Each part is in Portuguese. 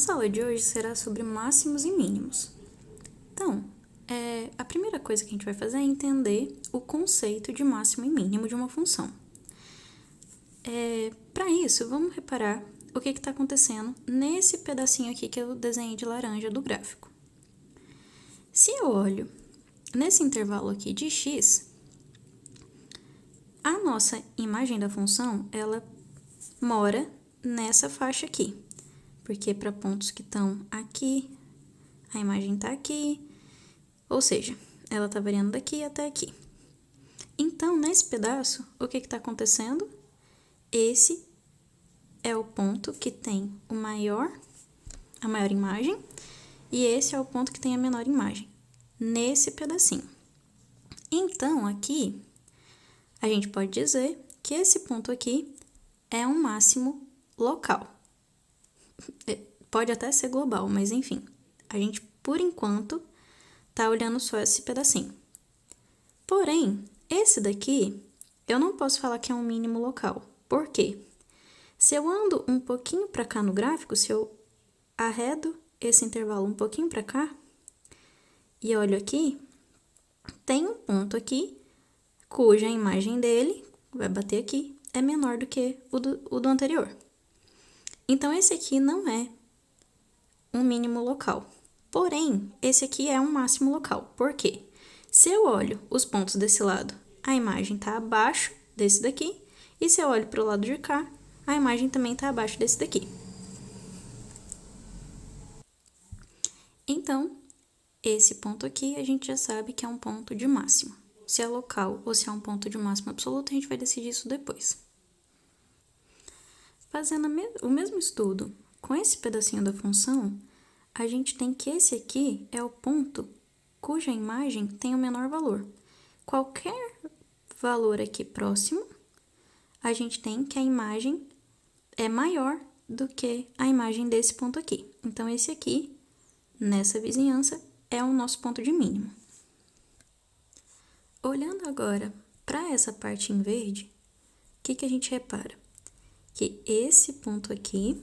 nossa aula de hoje será sobre máximos e mínimos. Então, a primeira coisa que a gente vai fazer é entender o conceito de máximo e mínimo de uma função. Para isso, vamos reparar o que está acontecendo nesse pedacinho aqui que eu desenhei de laranja do gráfico. Se eu olho nesse intervalo aqui de x, a nossa imagem da função, ela mora nessa faixa aqui. Porque para pontos que estão aqui, a imagem está aqui, ou seja, ela está variando daqui até aqui. Então, nesse pedaço, o que está acontecendo? Esse é o ponto que tem a maior imagem, e esse é o ponto que tem a menor imagem, nesse pedacinho. Então, aqui, a gente pode dizer que esse ponto aqui é um máximo local. Pode até ser global, mas enfim, a gente, por enquanto, tá olhando só esse pedacinho. Porém, esse daqui, eu não posso falar que é um mínimo local. Por quê? Se eu ando um pouquinho para cá no gráfico, se eu arredo esse intervalo um pouquinho para cá, e olho aqui, tem um ponto aqui, cuja imagem dele, vai bater aqui, é menor do que o do anterior. Então, esse aqui não é um mínimo local. Porém, esse aqui é um máximo local. Por quê? Se eu olho os pontos desse lado, a imagem está abaixo desse daqui. E se eu olho para o lado de cá, a imagem também está abaixo desse daqui. Então, esse ponto aqui a gente já sabe que é um ponto de máximo. Se é local ou se é um ponto de máximo absoluto, a gente vai decidir isso depois. Fazendo o mesmo estudo com esse pedacinho da função, a gente tem que esse aqui é o ponto cuja imagem tem o menor valor. Qualquer valor aqui próximo, a gente tem que a imagem é maior do que a imagem desse ponto aqui. Então, esse aqui, nessa vizinhança, é o nosso ponto de mínimo. Olhando agora para essa parte em verde, o que a gente repara? Que esse ponto aqui,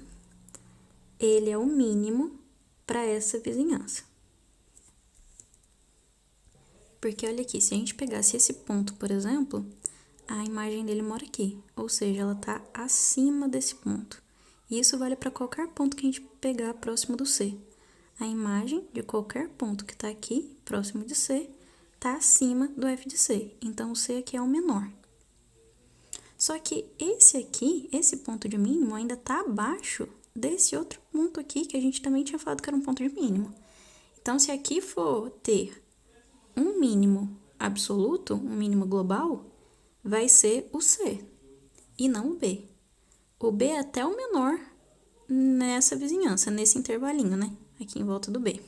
ele é o mínimo para essa vizinhança. Porque olha aqui, se a gente pegasse esse ponto, por exemplo, a imagem dele mora aqui, ou seja, ela está acima desse ponto. E isso vale para qualquer ponto que a gente pegar próximo do C. A imagem de qualquer ponto que está aqui, próximo de C, está acima do F de C. Então, o C aqui é o menor. Só que esse aqui, esse ponto de mínimo, ainda está abaixo desse outro ponto aqui, que a gente também tinha falado que era um ponto de mínimo. Então, se aqui for ter um mínimo absoluto, um mínimo global, vai ser o C e não o B. O B é até o menor nessa vizinhança, nesse intervalinho, né? Aqui em volta do B.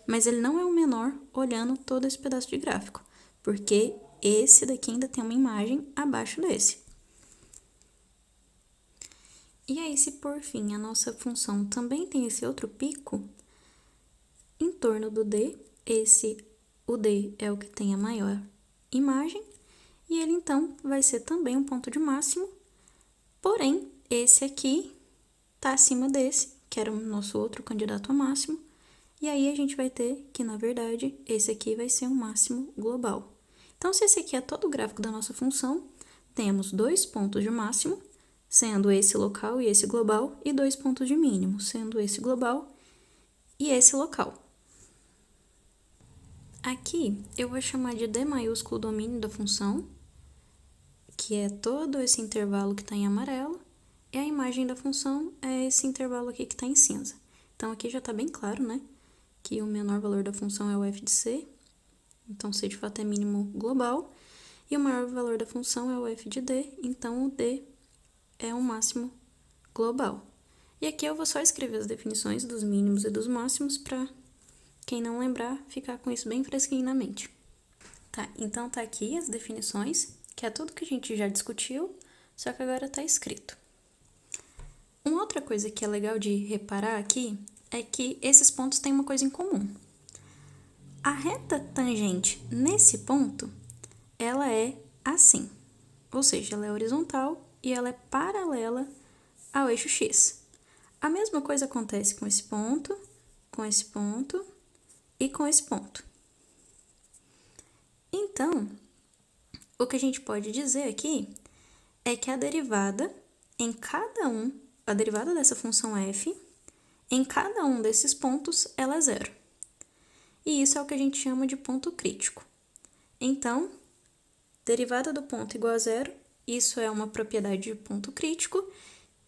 Mas ele não é o menor olhando todo esse pedaço de gráfico, porque esse daqui ainda tem uma imagem abaixo desse. E aí, se por fim a nossa função também tem esse outro pico, em torno do D, o D é o que tem a maior imagem, e ele então vai ser também um ponto de máximo, porém, esse aqui está acima desse, que era o nosso outro candidato a máximo, e aí a gente vai ter que, na verdade, esse aqui vai ser um máximo global. Então, se esse aqui é todo o gráfico da nossa função, temos 2 pontos de máximo, sendo esse local e esse global, e 2 pontos de mínimo, sendo esse global e esse local. Aqui, eu vou chamar de D maiúsculo o domínio da função, que é todo esse intervalo que está em amarelo, e a imagem da função é esse intervalo aqui que está em cinza. Então, aqui já está bem claro, né, que o menor valor da função é o f de c, então c de fato é mínimo global, e o maior valor da função é o f de d, então o d é um máximo global. E aqui eu vou só escrever as definições dos mínimos e dos máximos para quem não lembrar ficar com isso bem fresquinho na mente. Tá, então tá aqui as definições, que é tudo que a gente já discutiu, só que agora tá escrito. Uma outra coisa que é legal de reparar aqui é que esses pontos têm uma coisa em comum. A reta tangente nesse ponto, ela é assim, ou seja, ela é horizontal e ela é paralela ao eixo x. A mesma coisa acontece com esse ponto e com esse ponto. Então, o que a gente pode dizer aqui é que a derivada a derivada dessa função f, em cada um desses pontos, ela é zero. E isso é o que a gente chama de ponto crítico. Então, derivada do ponto igual a zero, isso é uma propriedade de ponto crítico,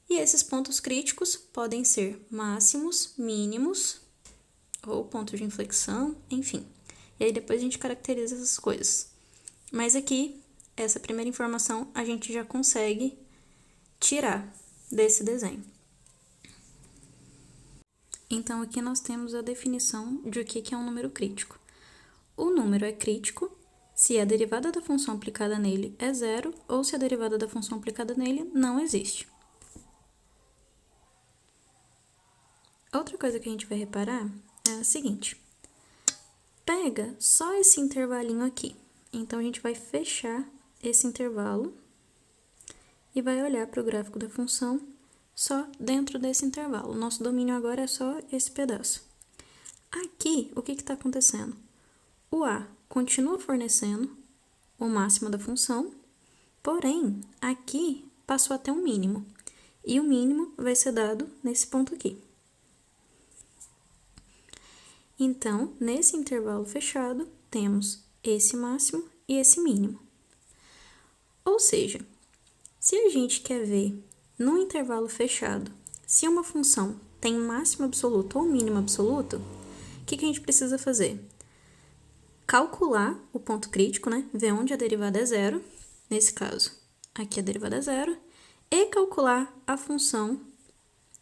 e esses pontos críticos podem ser máximos, mínimos, ou ponto de inflexão, enfim. E aí depois a gente caracteriza essas coisas. Mas aqui, essa primeira informação, a gente já consegue tirar desse desenho. Então, aqui nós temos a definição de o que é um número crítico. O número é crítico se a derivada da função aplicada nele é zero ou se a derivada da função aplicada nele não existe. Outra coisa que a gente vai reparar é a seguinte. Pega só esse intervalinho aqui. Então, a gente vai fechar esse intervalo e vai olhar para o gráfico da função só dentro desse intervalo. Nosso domínio agora é só esse pedaço. Aqui, o que está acontecendo? O A continua fornecendo o máximo da função, porém, aqui passou a ter um mínimo. E o mínimo vai ser dado nesse ponto aqui. Então, nesse intervalo fechado, temos esse máximo e esse mínimo. Ou seja, se a gente quer ver no intervalo fechado se uma função tem máximo absoluto ou mínimo absoluto, o que a gente precisa fazer? Calcular o ponto crítico, né? Ver onde a derivada é zero, nesse caso, aqui a derivada é zero, e calcular a função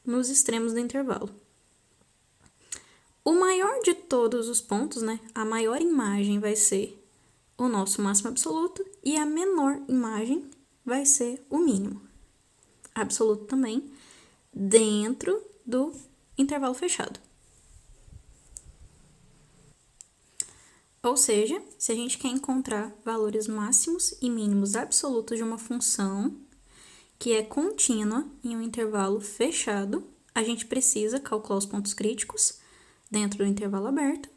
nos extremos do intervalo. O maior de todos os pontos, né? A maior imagem vai ser o nosso máximo absoluto e a menor imagem vai ser o mínimo absoluto também dentro do intervalo fechado. Ou seja, se a gente quer encontrar valores máximos e mínimos absolutos de uma função que é contínua em um intervalo fechado, a gente precisa calcular os pontos críticos dentro do intervalo aberto,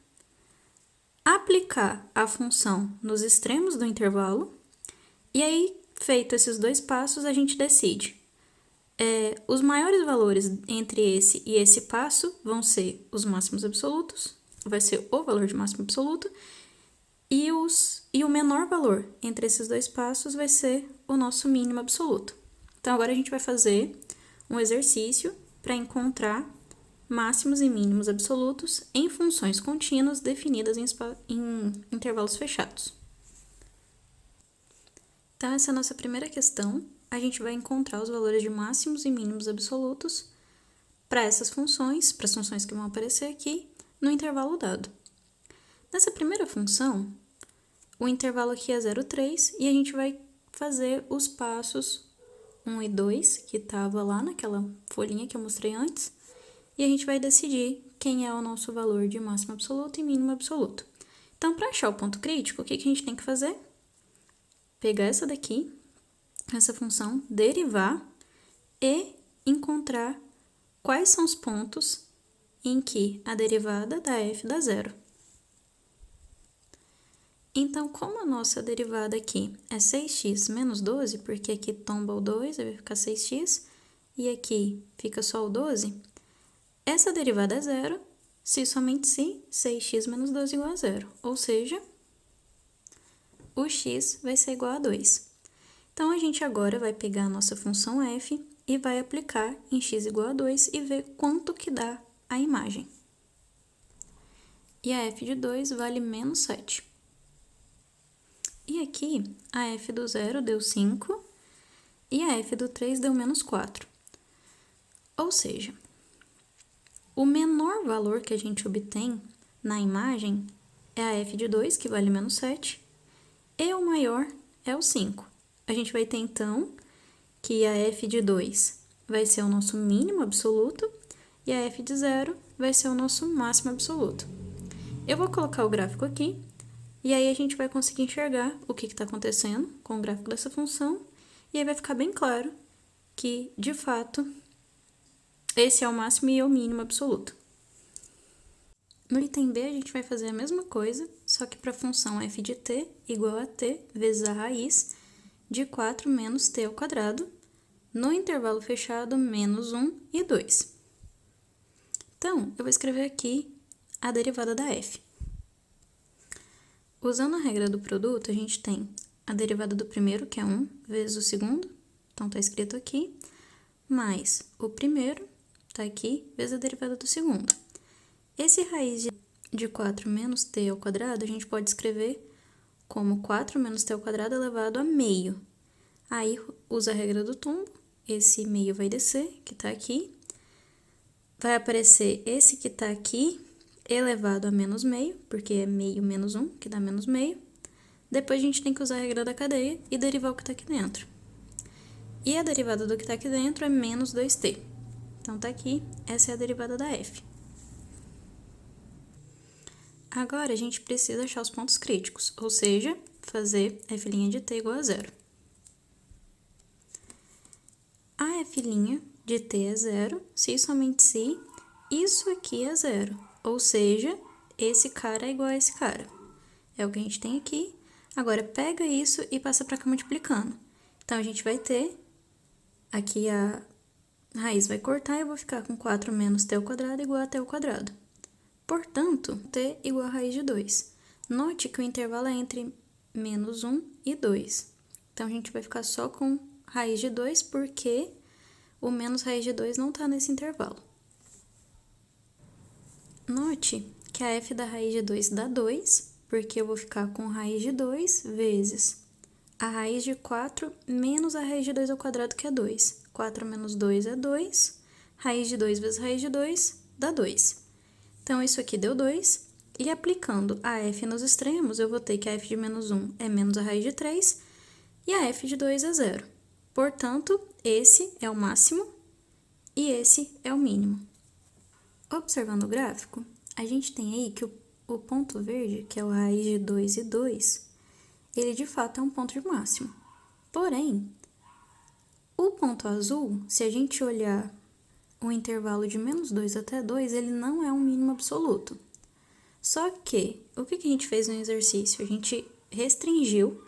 aplicar a função nos extremos do intervalo, e aí, feito esses dois passos, a gente decide. Os maiores valores entre esse e esse passo vão ser os máximos absolutos, vai ser o valor de máximo absoluto, e o menor valor entre esses dois passos vai ser o nosso mínimo absoluto. Então, agora a gente vai fazer um exercício para encontrar máximos e mínimos absolutos em funções contínuas definidas em intervalos fechados. Então, essa é a nossa primeira questão. A gente vai encontrar os valores de máximos e mínimos absolutos para essas funções, para as funções que vão aparecer aqui, no intervalo dado. Nessa primeira função, o intervalo aqui é 0,3 e a gente vai fazer os passos 1 e 2, que estava lá naquela folhinha que eu mostrei antes, e a gente vai decidir quem é o nosso valor de máximo absoluto e mínimo absoluto. Então, para achar o ponto crítico, o que a gente tem que fazer? Pegar essa daqui, essa função, derivar e encontrar quais são os pontos em que a derivada da f dá zero. Então, como a nossa derivada aqui é 6x menos 12, porque aqui tomba o 2, vai ficar 6x, e aqui fica só o 12, essa derivada é zero se somente se 6x menos 12 igual a zero, ou seja, o x vai ser igual a 2. Então, a gente agora vai pegar a nossa função f e vai aplicar em x igual a 2 e ver quanto que dá a imagem. E a f de 2 vale menos 7. E aqui, a f do 0 deu 5 e a f do 3 deu menos 4. Ou seja, o menor valor que a gente obtém na imagem é a f de 2, que vale menos 7, e o maior é o 5. A gente vai ter, então, que a f de 2 vai ser o nosso mínimo absoluto e a f de 0 vai ser o nosso máximo absoluto. Eu vou colocar o gráfico aqui, e aí a gente vai conseguir enxergar o que está acontecendo com o gráfico dessa função, e aí vai ficar bem claro que, de fato, esse é o máximo e o mínimo absoluto. No item B, a gente vai fazer a mesma coisa, só que para a função f de t igual a t vezes a raiz de 4 menos t ao quadrado, no intervalo fechado, menos 1 e 2. Então, eu vou escrever aqui a derivada da f. Usando a regra do produto, a gente tem a derivada do primeiro, que é 1, vezes o segundo, então está escrito aqui, mais o primeiro, está aqui, vezes a derivada do segundo. Esse raiz de 4 menos t ao quadrado, a gente pode escrever como 4 menos t ao quadrado elevado a meio. Aí, usa a regra do tombo, esse meio vai descer, que está aqui. Vai aparecer esse que está aqui, elevado a menos meio, porque é meio menos 1, que dá menos meio. Depois, a gente tem que usar a regra da cadeia e derivar o que está aqui dentro. E a derivada do que está aqui dentro é menos 2t. Então, tá aqui, essa é a derivada da f. Agora, a gente precisa achar os pontos críticos, ou seja, fazer f' de t igual a zero. A f' de t é zero, se e somente se isso aqui é zero, ou seja, esse cara é igual a esse cara. É o que a gente tem aqui. Agora, pega isso e passa para cá multiplicando. Então, a gente vai ter, aqui a raiz vai cortar e eu vou ficar com 4 menos t ao quadrado igual a t ao quadrado. Portanto, t igual a raiz de 2. Note que o intervalo é entre menos 1 e 2. Então, a gente vai ficar só com raiz de 2 porque o menos raiz de 2 não está nesse intervalo. Note que a f da raiz de 2 dá 2, porque eu vou ficar com raiz de 2 vezes a raiz de 4 menos a raiz de 2 ao quadrado, que é 2. 4 menos 2 é 2. Raiz de 2 vezes raiz de 2 dá 2. Então, isso aqui deu 2. E aplicando a f nos extremos, eu vou ter que a f de menos 1 é menos a raiz de 3 e a f de 2 é 0. Portanto, esse é o máximo e esse é o mínimo. Observando o gráfico, a gente tem aí que o ponto verde, que é o raiz de 2 e 2, ele de fato é um ponto de máximo. Porém, o ponto azul, se a gente olhar o intervalo de menos 2 até 2, ele não é um mínimo absoluto. Só que, o que a gente fez no exercício? A gente restringiu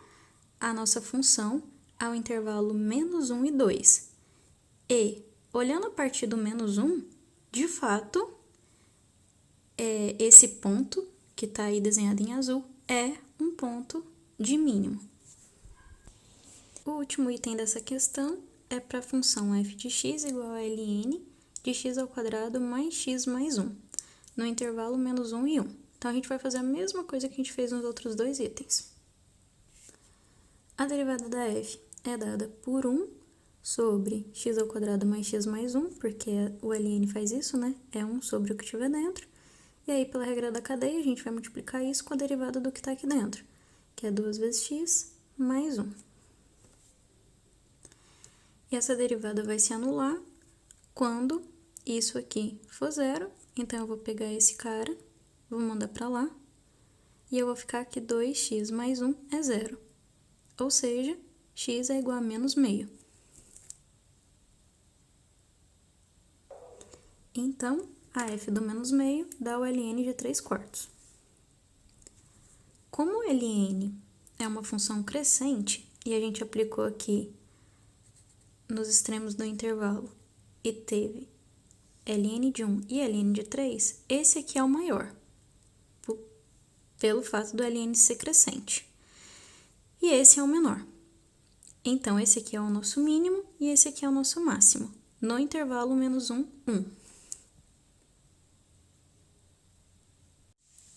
a nossa função ao intervalo menos 1 e 2. E, olhando a partir do menos 1, de fato, esse ponto, que está aí desenhado em azul, é um ponto de mínimo. O último item dessa questão é para a função f de x igual a ln de x ao quadrado mais x mais 1, no intervalo menos 1 e 1. Então, a gente vai fazer a mesma coisa que a gente fez nos outros dois itens. A derivada da f é dada por 1 sobre x ao quadrado mais x mais 1, porque o ln faz isso, né? É 1 sobre o que tiver dentro. E aí, pela regra da cadeia, a gente vai multiplicar isso com a derivada do que está aqui dentro, que é 2 vezes x mais 1. E essa derivada vai se anular quando isso aqui for zero. Então, eu vou pegar esse cara, vou mandar para lá, e eu vou ficar que 2x mais 1 é zero. Ou seja, x é igual a menos meio. Então, a f do menos meio dá o ln de 3/4. Como o ln é uma função crescente, e a gente aplicou aqui nos extremos do intervalo, e teve ln de 1 e ln de 3, esse aqui é o maior, pelo fato do ln ser crescente. E esse é o menor. Então, esse aqui é o nosso mínimo e esse aqui é o nosso máximo, no intervalo menos 1, 1.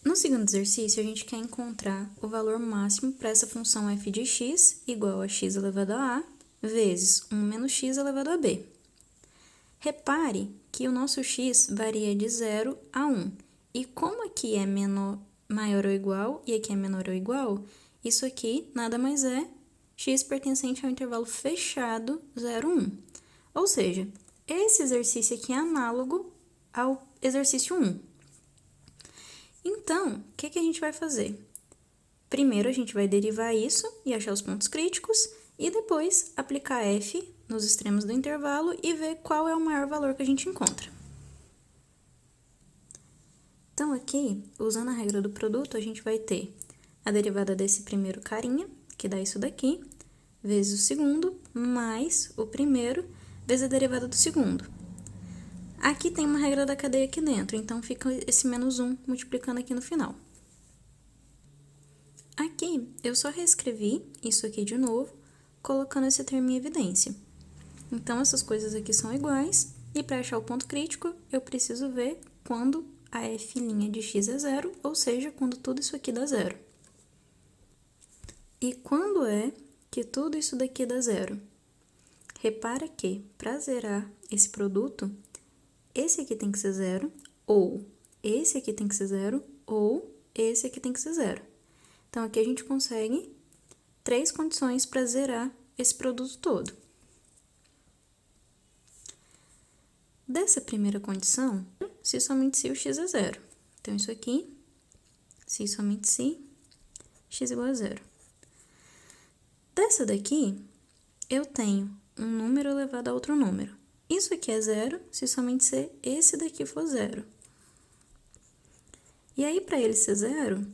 No segundo exercício, a gente quer encontrar o valor máximo para essa função f de x igual a x elevado a vezes 1 menos x elevado a b. Repare que o nosso x varia de 0 a 1. E como aqui é maior ou igual e aqui é menor ou igual, isso aqui nada mais é x pertencente ao intervalo fechado 0, 1. Ou seja, esse exercício aqui é análogo ao exercício 1. Então, o que a gente vai fazer? Primeiro, a gente vai derivar isso e achar os pontos críticos, e depois aplicar f nos extremos do intervalo e ver qual é o maior valor que a gente encontra. Então, aqui, usando a regra do produto, a gente vai ter a derivada desse primeiro carinha, que dá isso daqui, vezes o segundo, mais o primeiro, vezes a derivada do segundo. Aqui tem uma regra da cadeia aqui dentro, então fica esse menos 1 multiplicando aqui no final. Aqui, eu só reescrevi isso aqui de novo, colocando esse termo em evidência. Então, essas coisas aqui são iguais, e para achar o ponto crítico, eu preciso ver quando a f' de x é zero, ou seja, quando tudo isso aqui dá zero. E quando é que tudo isso daqui dá zero? Repara que, para zerar esse produto, esse aqui tem que ser zero, ou esse aqui tem que ser zero, ou esse aqui tem que ser zero. Então, aqui a gente consegue 3 condições para zerar esse produto todo. Dessa primeira condição, se somente se o x é zero. Então, isso aqui, se somente se x igual a zero. Dessa daqui, eu tenho um número elevado a outro número. Isso aqui é zero, se somente se esse daqui for zero. E aí, para ele ser zero,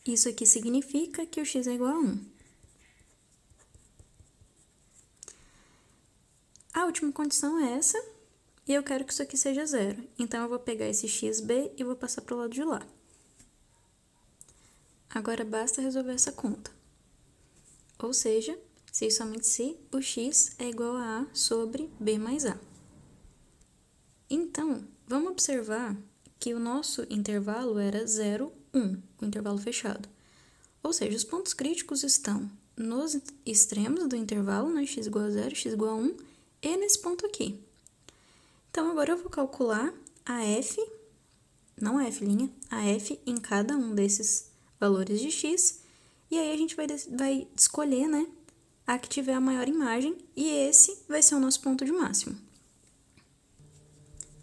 isso aqui significa que o x é igual a 1. A última condição é essa, e eu quero que isso aqui seja zero. Então, eu vou pegar esse xb e vou passar para o lado de lá. Agora, basta resolver essa conta. Ou seja, se e somente se o x é igual a A sobre B mais A. Então, vamos observar que o nosso intervalo era 0, 1, o intervalo fechado. Ou seja, os pontos críticos estão nos extremos do intervalo, né, x igual a 0, x igual a 1, e nesse ponto aqui. Então, agora eu vou calcular a f, não a f', a f em cada um desses valores de x, e aí a gente vai escolher, né, a que tiver a maior imagem, e esse vai ser o nosso ponto de máximo.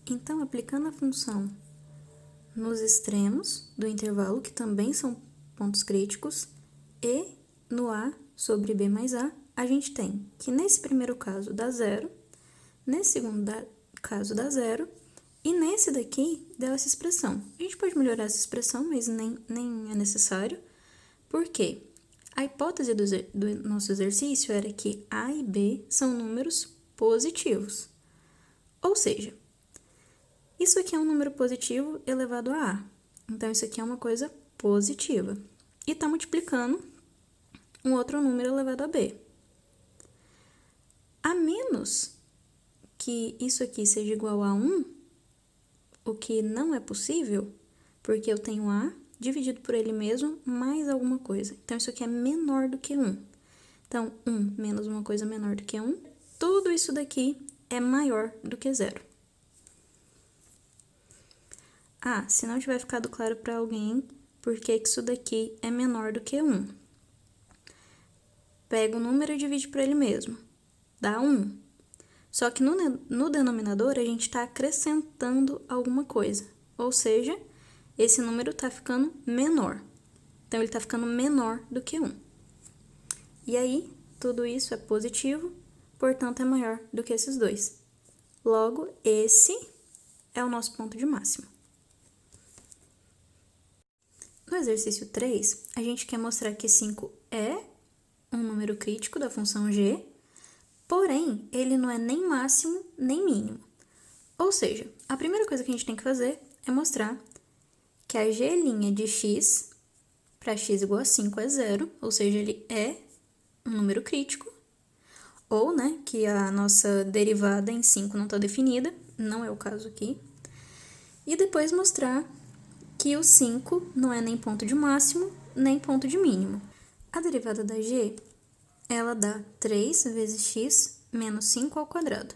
Então, aplicando a função nos extremos do intervalo, que também são pontos críticos, e no A sobre B mais A, a gente tem que nesse primeiro caso dá zero, nesse segundo caso dá zero, e nesse daqui deu essa expressão. A gente pode melhorar essa expressão, mas nem é necessário. Por quê? A hipótese do nosso exercício era que A e B são números positivos. Ou seja, isso aqui é um número positivo elevado a A. Então, isso aqui é uma coisa positiva. E está multiplicando um outro número elevado a B. A menos que isso aqui seja igual a 1, o que não é possível, porque eu tenho A dividido por ele mesmo mais alguma coisa. Então, isso aqui é menor do que 1. Então, 1 menos uma coisa menor do que 1, tudo isso daqui é maior do que 0. Ah, se não tiver ficado claro para alguém por que isso daqui é menor do que 1. Pega o número e divide por ele mesmo. Dá 1. Só que no denominador, a gente está acrescentando alguma coisa. Ou seja, esse número está ficando menor. Então, ele está ficando menor do que 1. E aí, tudo isso é positivo, portanto, é maior do que esses dois. Logo, esse é o nosso ponto de máximo. No exercício 3, a gente quer mostrar que 5 é um número crítico da função g, porém, ele não é nem máximo nem mínimo. Ou seja, a primeira coisa que a gente tem que fazer é mostrar que a g' de x, para x igual a 5, é zero, ou seja, ele é um número crítico, ou, né, que a nossa derivada em 5 não está definida, não é o caso aqui. E depois mostrar que o 5 não é nem ponto de máximo, nem ponto de mínimo. A derivada da g, ela dá 3 vezes x menos 5 ao quadrado.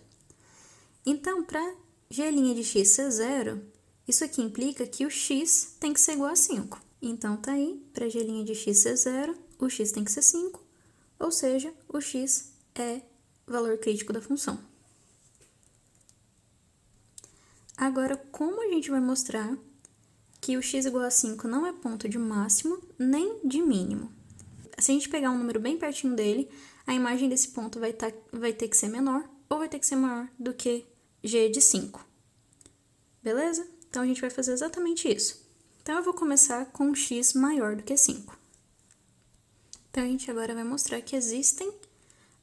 Então, para g' de x ser zero, isso aqui implica que o x tem que ser igual a 5. Então, tá aí, para g' de x ser zero, o x tem que ser 5, ou seja, o x é o valor crítico da função. Agora, como a gente vai mostrar que o x igual a 5 não é ponto de máximo nem de mínimo? Se a gente pegar um número bem pertinho dele, a imagem desse ponto vai ter que ser menor ou vai ter que ser maior do que g de 5. Beleza? Então, a gente vai fazer exatamente isso. Então, eu vou começar com x maior do que 5. Então, a gente agora vai mostrar que existem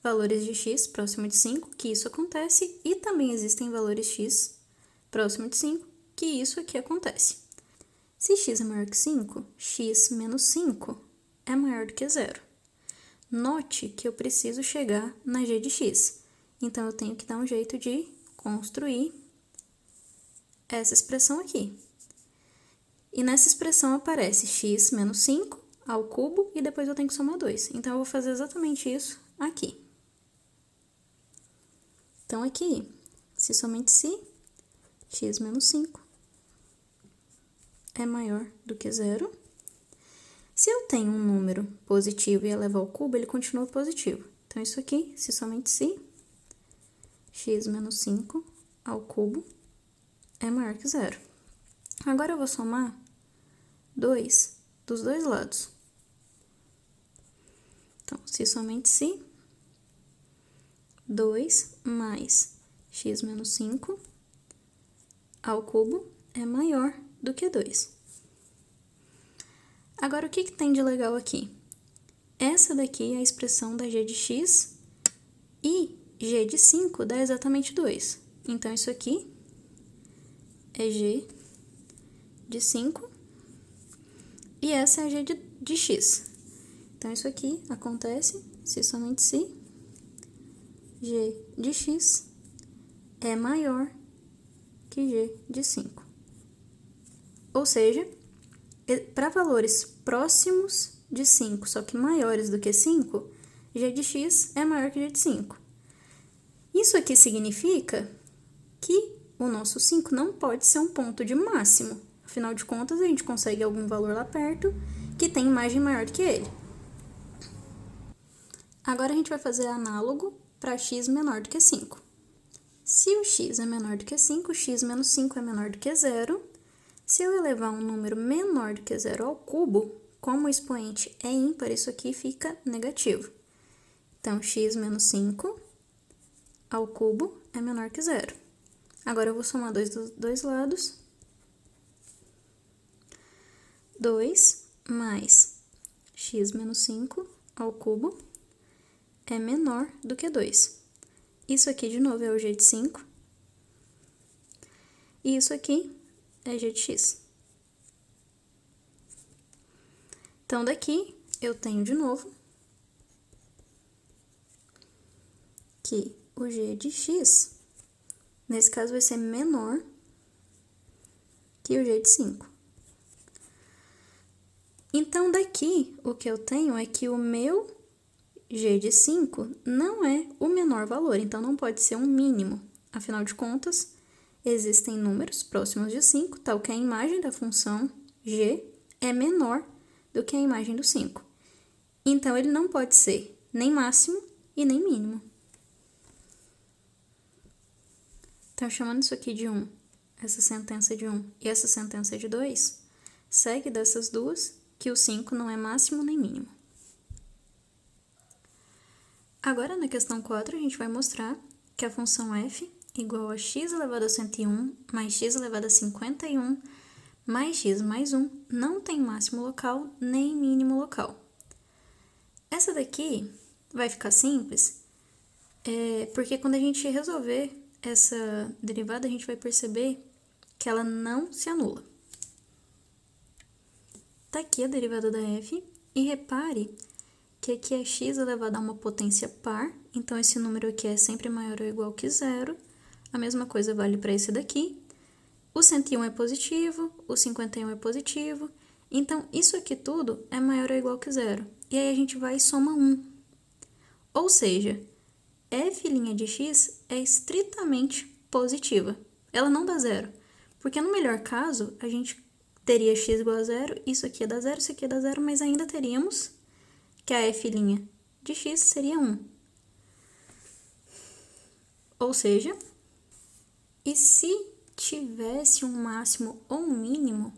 valores de x próximo de 5, que isso acontece, e também existem valores x próximo de 5, que isso aqui acontece. Se x é maior que 5, x menos 5 é maior do que 0. Note que eu preciso chegar na g de x, então eu tenho que dar um jeito de construir essa expressão aqui. E nessa expressão aparece x menos 5 ao cubo e depois eu tenho que somar 2. Então, eu vou fazer exatamente isso aqui. Então, aqui, se somente se x menos 5 é maior do que 0, se eu tenho um número positivo e elevo ao cubo, ele continua positivo. Então, isso aqui, se somente se x menos 5 ao cubo é maior que 0. Agora, eu vou somar 2 dos dois lados. Então, se somente se 2 mais x menos 5 ao cubo é maior do que 2. Agora, o que tem de legal aqui? Essa daqui é a expressão da g de x e g de 5 dá exatamente 2. Então, isso aqui é g de 5 e essa é a g de x. Então, isso aqui acontece se somente se g de x é maior que g de 5. Ou seja, para valores próximos de 5, só que maiores do que 5, g de x é maior que g de 5. Isso aqui significa que o nosso 5 não pode ser um ponto de máximo. Afinal de contas, a gente consegue algum valor lá perto que tem imagem maior do que ele. Agora, a gente vai fazer análogo para x menor do que 5. Se o x é menor do que 5, x menos 5 é menor do que 0. Se eu elevar um número menor do que 0 ao cubo, como o expoente é ímpar, isso aqui fica negativo. Então, x menos 5 ao cubo é menor que 0. Agora, eu vou somar 2 dos dois lados. 2 mais x menos 5 ao cubo é menor do que 2. Isso aqui, de novo, é o g de 5. E isso aqui é g de x. Então, daqui, eu tenho de novo que o g de x, nesse caso, vai ser menor que o g de 5. Então, daqui, o que eu tenho é que o meu g de 5 não é o menor valor, então não pode ser um mínimo. Afinal de contas, existem números próximos de 5, tal que a imagem da função g é menor do que a imagem do 5. Então, ele não pode ser nem máximo e nem mínimo. Então, chamando isso aqui de 1, essa sentença de 1 e essa sentença de 2, segue dessas duas que o 5 não é máximo nem mínimo. Agora, na questão 4, a gente vai mostrar que a função f igual a x elevado a 101 mais x elevado a 51 mais x mais 1 não tem máximo local nem mínimo local. Essa daqui vai ficar simples, porque quando a gente resolver essa derivada, a gente vai perceber que ela não se anula. Tá aqui a derivada da f, e repare que aqui é x elevado a uma potência par, então esse número aqui é sempre maior ou igual que 0. A mesma coisa vale para esse daqui. O 101 é positivo, o 51 é positivo, então isso aqui tudo é maior ou igual que 0. E aí a gente vai e soma 1. Ou seja, f' de x é estritamente positiva. Ela não dá 0, porque no melhor caso, a gente teria x igual a 0, isso aqui ia dar 0, isso aqui ia dar 0, mas ainda teríamos que a f' de x seria 1. Ou seja, e se tivesse um máximo ou um mínimo,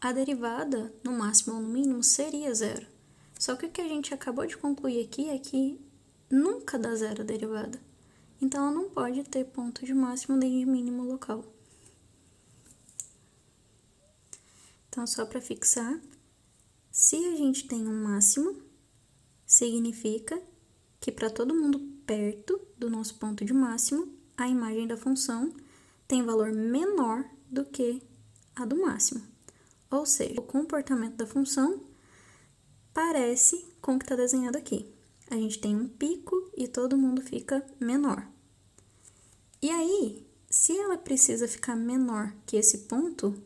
a derivada no máximo ou no mínimo seria 0. Só que o que a gente acabou de concluir aqui é que nunca dá zero a derivada. Então, ela não pode ter ponto de máximo nem de mínimo local. Então, só para fixar, se a gente tem um máximo, significa que para todo mundo perto do nosso ponto de máximo, a imagem da função tem valor menor do que a do máximo. Ou seja, o comportamento da função parece com o que está desenhado aqui. A gente tem um pico e todo mundo fica menor. E aí, se ela precisa ficar menor que esse ponto,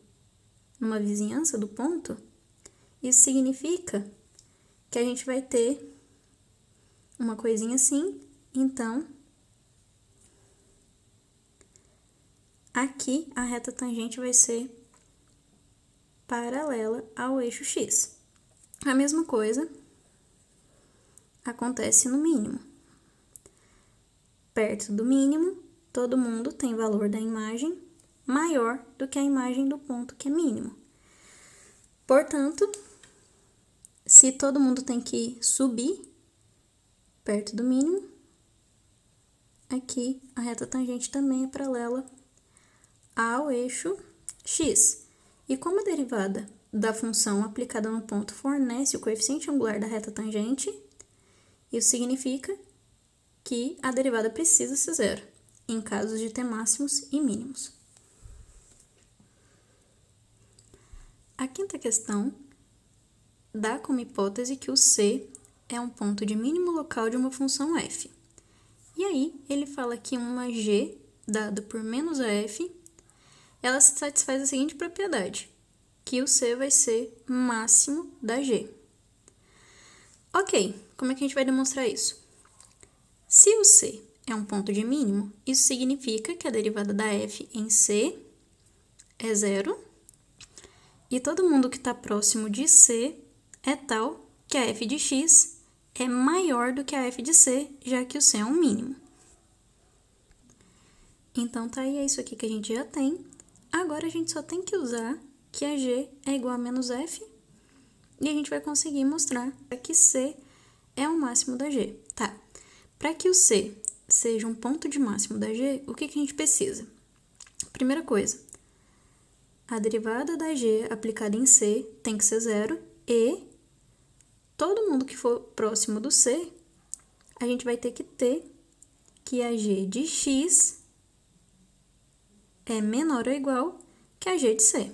numa vizinhança do ponto, isso significa que a gente vai ter uma coisinha assim, então, aqui a reta tangente vai ser paralela ao eixo X. A mesma coisa acontece no mínimo. Perto do mínimo, todo mundo tem valor da imagem maior do que a imagem do ponto que é mínimo. Portanto, se todo mundo tem que subir perto do mínimo, aqui a reta tangente também é paralela ao eixo X. E como a derivada da função aplicada no ponto fornece o coeficiente angular da reta tangente, isso significa que a derivada precisa ser zero, em casos de ter máximos e mínimos. A quinta questão dá como hipótese que o C é um ponto de mínimo local de uma função f. E aí, ele fala que uma g, dada por menos a f, ela satisfaz a seguinte propriedade, que o C vai ser máximo da g. Ok, como é que a gente vai demonstrar isso? Se o C é um ponto de mínimo, isso significa que a derivada da f em C é zero, e todo mundo que está próximo de C é tal que a f de x é maior do que a f de C, já que o C é um mínimo. Então, tá aí, é isso aqui que a gente já tem. Agora, a gente só tem que usar que a g é igual a menos f, e a gente vai conseguir mostrar que C é o máximo da g. Tá, para que o C seja um ponto de máximo da g, o que a gente precisa? Primeira coisa, a derivada da g aplicada em C tem que ser zero e todo mundo que for próximo do C, a gente vai ter que ter que a g de x é menor ou igual que a g de C.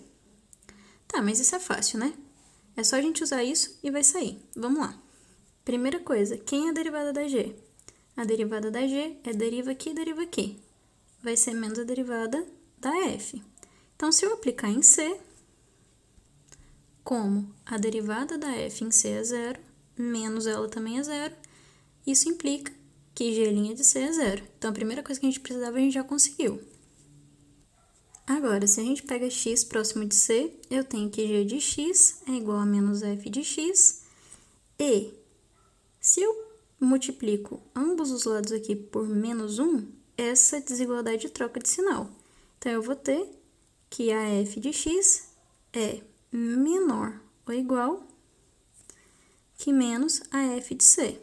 Tá, mas isso é fácil, né? É só a gente usar isso e vai sair. Vamos lá. Primeira coisa, quem é a derivada da g? A derivada da g é deriva aqui e deriva aqui. Vai ser menos a derivada da f. Então, se eu aplicar em C, como a derivada da f em C é zero, menos ela também é zero, isso implica que g' de C é zero. Então, a primeira coisa que a gente precisava, a gente já conseguiu. Agora, se a gente pega x próximo de C, eu tenho que g de x é igual a menos f de x, e se eu multiplico ambos os lados aqui por menos 1, essa desigualdade troca de sinal. Então, eu vou ter que a f de x é menor ou igual que menos a f de C.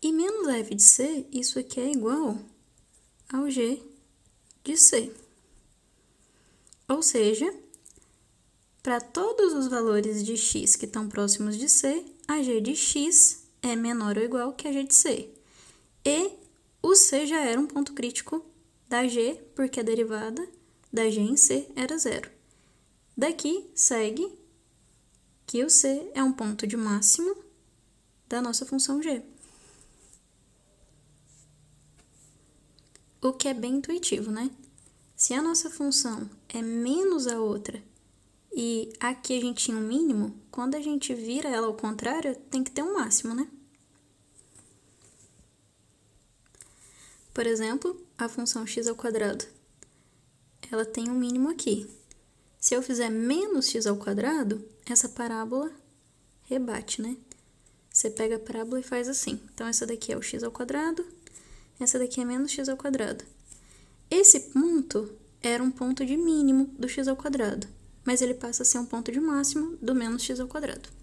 E menos a f de C, isso aqui é igual ao g de C. Ou seja, para todos os valores de x que estão próximos de C, a g de x é menor ou igual que a g de C. E o C já era um ponto crítico da g, porque a derivada da g em C era zero. Daqui segue que o C é um ponto de máximo da nossa função g. O que é bem intuitivo, né? Se a nossa função é menos a outra e aqui a gente tinha um mínimo, quando a gente vira ela ao contrário, tem que ter um máximo, né? Por exemplo, a função x ao quadrado. Ela tem um mínimo aqui. Se eu fizer menos x ao quadrado, essa parábola rebate, né? Você pega a parábola e faz assim. Então, essa daqui é o x ao quadrado, essa daqui é menos x ao quadrado. Esse ponto era um ponto de mínimo do x ao quadrado, mas ele passa a ser um ponto de máximo do menos x ao quadrado.